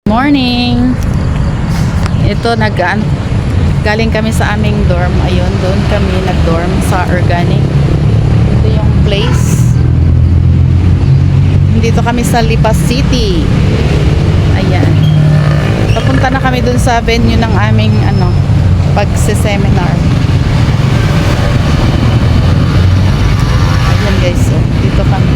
Morning! Ito, galing kami sa aming dorm. Ayun, doon kami nag-dorm sa Organic. Ito yung place. Dito kami sa Lipa City. Ayan. Papunta na kami doon sa venue ng aming pagse-seminar. Ayan guys, so, dito kami.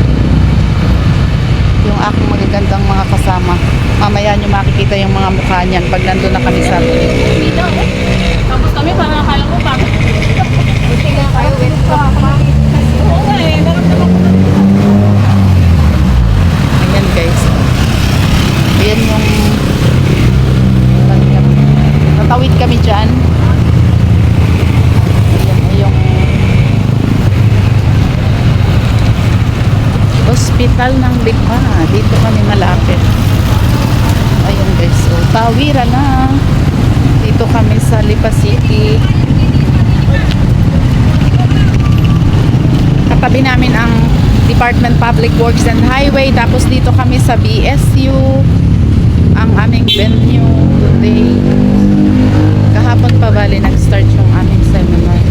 Yung aking magagandang mga kasama. Mamaya nyo makikita yung mga mukha niyan pag nandun na kami sa Dito, tapos kami parang akala ko bakit? Buti nga kayo, wait pa. Oo nga eh, naramdaman ko na. Ayan guys. Ayan yung natawid kami dyan. Ayan yung hospital ng Lipa. Dito kami malapit. Ayun guys, so tawira na. Dito kami sa Lipa City. Katabi namin ang Department Public Works and Highway. Tapos dito kami sa BSU. Ang aming venue today. Kahapon pa bali nag-start yung aming seminar.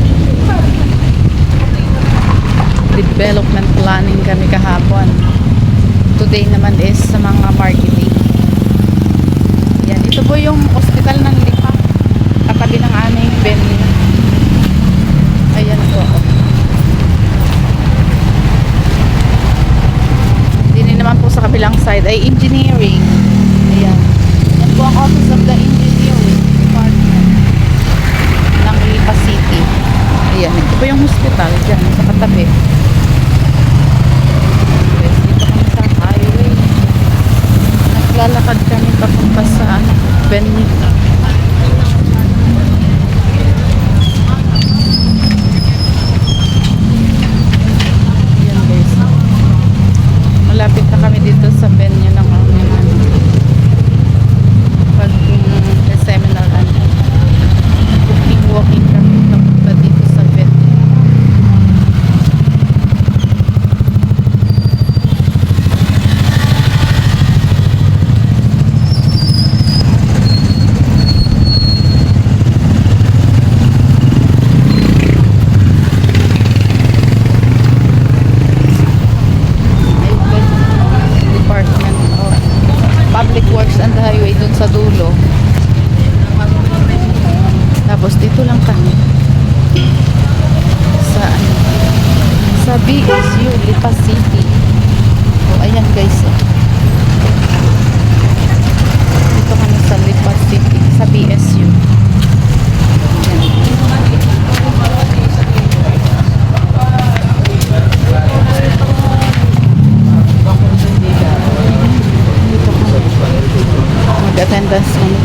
Development planning kami kahapon. Today naman is sa mga marketing. Yan, ito po yung hospital ng Lipa. Katabi ng aming venue. Ayan po. Hindi naman po sa kabilang side ay engineering. Ayan. Yan po ang office of the engineering department ng Lipa City. Ayan, ito po yung hospital dyan sa katabi. Dito kami sa highway. Naglalakad kami papunta sa venue. Ayan guys. Malapit na kami dito sa venue ng pag-seminar. Walking kami papunta dito sa venue. Department of Public Works and Highway dun sa dulo. Tapos dito lang kami sa BSU Lipa City. O ayan guys. Dito kami sa Lipa City, sa BSU. Mag-attendance kami.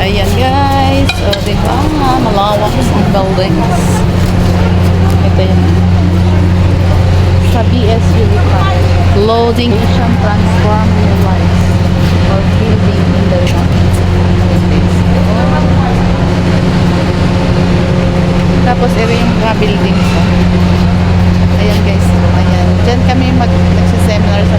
Ayan guys, o diba, malawak ang buildings. Ito yun sa BSU Loading Vision Transform Your Lives or Building in the Life. Tapos ito yung mga buildings. Ayan guys, ayan. Diyan kami nagsiseminar sa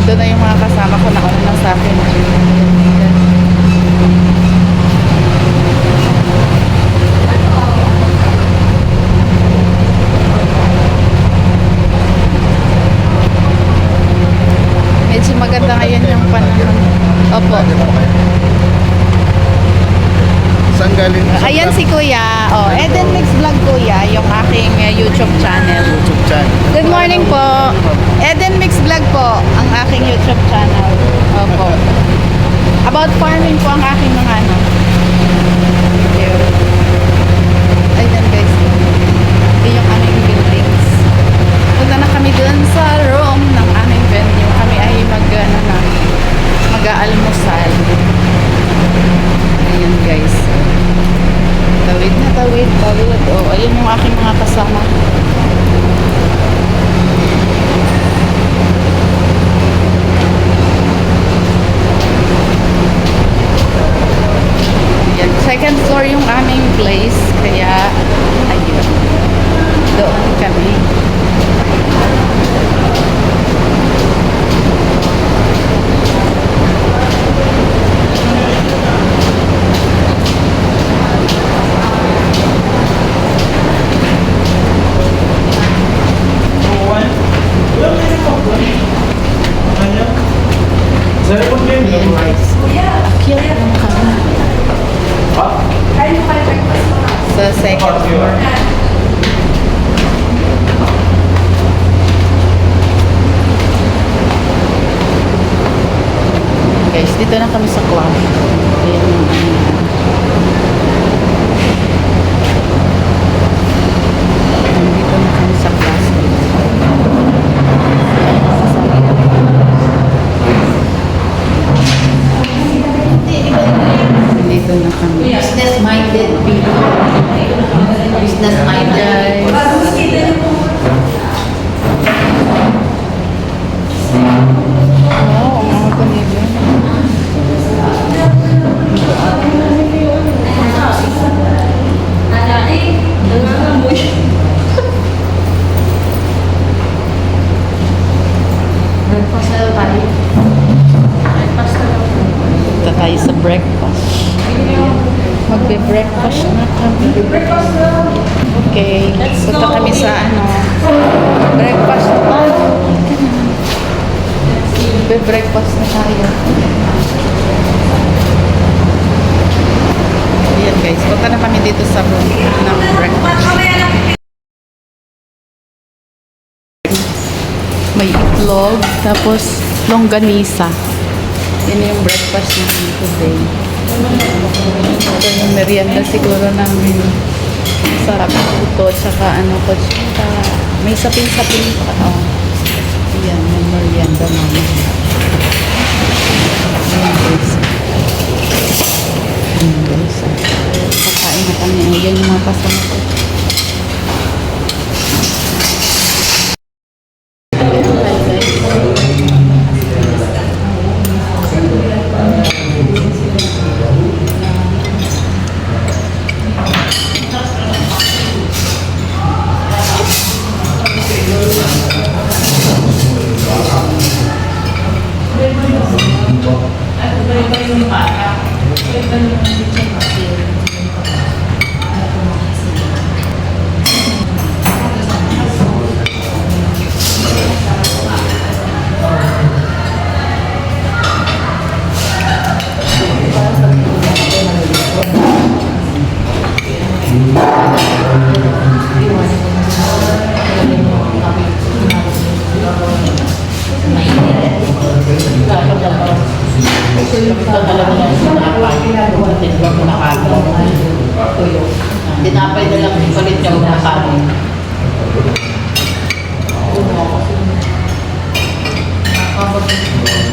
doon na yung mga kasama ko na lang sa akin. Medyo maganda ngayon yung panahon. Opo. Saan galing? Ayan si Kuya. Oh, Eden Mix Vlog Kuya, yung aking YouTube channel. YouTube channel. Good morning po. Eden Mix Vlog po ang aking YouTube channel. Opo. About farming po ang aking mga ano. Thank you. So, ayun yung aking mga kasama. Yan, second floor yung aming place. Kaya, ayun. Doon kami. Ayan guys. Akyat lang kami. Sa second floor. Guys, dito na kami sa club. Ayan yung dito na kami sa class. Dito na kami. Business-minded people. Business-minded. Wow, ang mga panibig. Breakfast na tayo. Breakfast na tayo. Punta tayo sa breakfast. Magbe-breakfast na kami. Okay. Punta kami sa breakfast na tayo. Magbe-breakfast na tayo. Ayan guys. Punta na kami dito sa room ng breakfast. May itlog, tapos longganisa. Yan yung breakfast namin today. Ito yung merienda siguro namin. Sarap ito, tsaka kutsita. May sapin-sapin pa. Oh. Yan, yung merienda namin. Ayan guys. Ayan guys. Kakain na kami. Ayan yung mga kasama ko. Tinapay na lang palit yung nakain.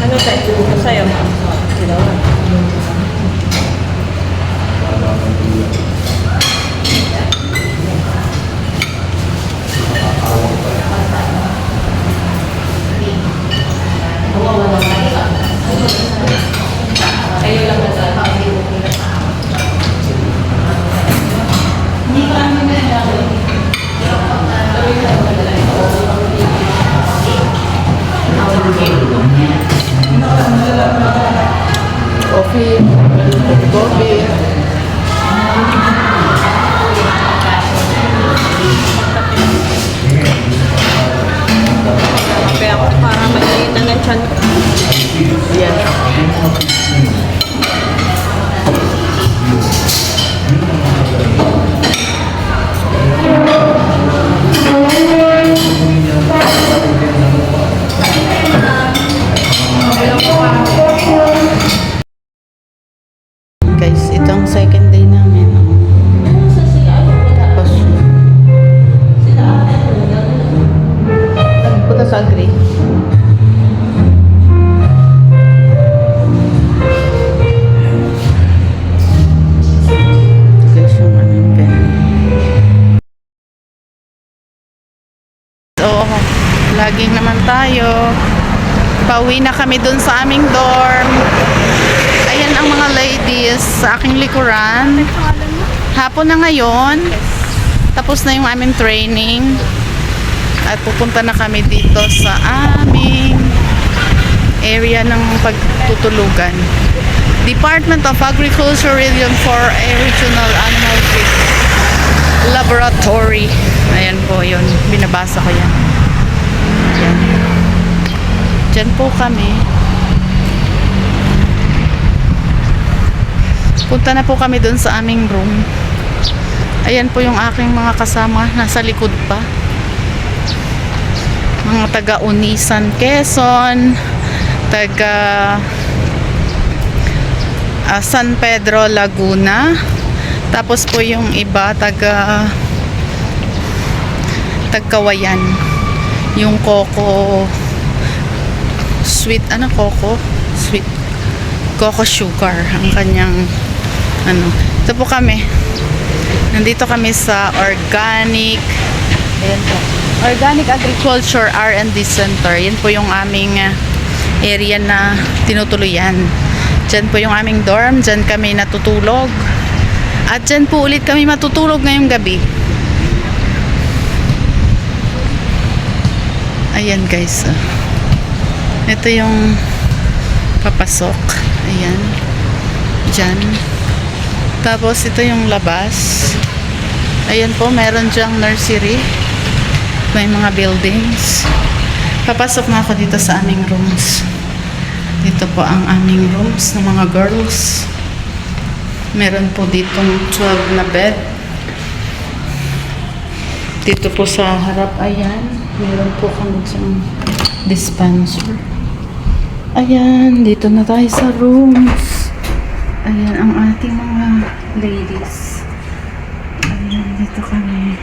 Ano tayo? Masaya mo. Sa'yo lang na sa Coffee, coffee. Kaya ako para mainitan ng tiyan ko. Yan. Guys, itong second day namin. Tapos, punta sa Agri. Guys, yung aming pen. Pauwi na kami dun sa aming dorm. Ayan ang mga ladies sa aking likuran. Hapon na ngayon. Tapos na yung aming training. At pupunta na kami dito sa aming area ng pagtutulugan. Department of Agriculture Region 4 Regional Animal Feed Laboratory. Ayan po yun. Binabasa ko yan. Ayan. Diyan po kami. Punta na po kami dun sa aming room. Ayan po yung aking mga kasama. Nasa likod pa. Mga taga Unisan, Quezon, taga San Pedro, Laguna. Tapos po yung iba taga Tagkawayan. Yung Coco sweet, Coco sweet, Coco sugar ang kanyang ito po kami. Nandito kami sa Organic, ayan po, Organic Agriculture R&D Center. Yan po yung aming area na tinutuluyan. Diyan po yung aming dorm. Diyan kami natutulog. At diyan po ulit kami matutulog ngayong gabi. Ayan guys. Ito yung papasok. Ayan. Diyan. Tapos ito yung labas. Ayan po, meron dyang nursery. May mga buildings. Papasok na ako dito sa aming rooms. Dito po ang aming rooms ng mga girls. Meron po ditong 12 na bed. Dito po sa harap, ayan. Meron po kami dyang dispenser. Ayan, dito na tayo sa rooms. Ayan ang ating mga ladies. Ayan, dito kami.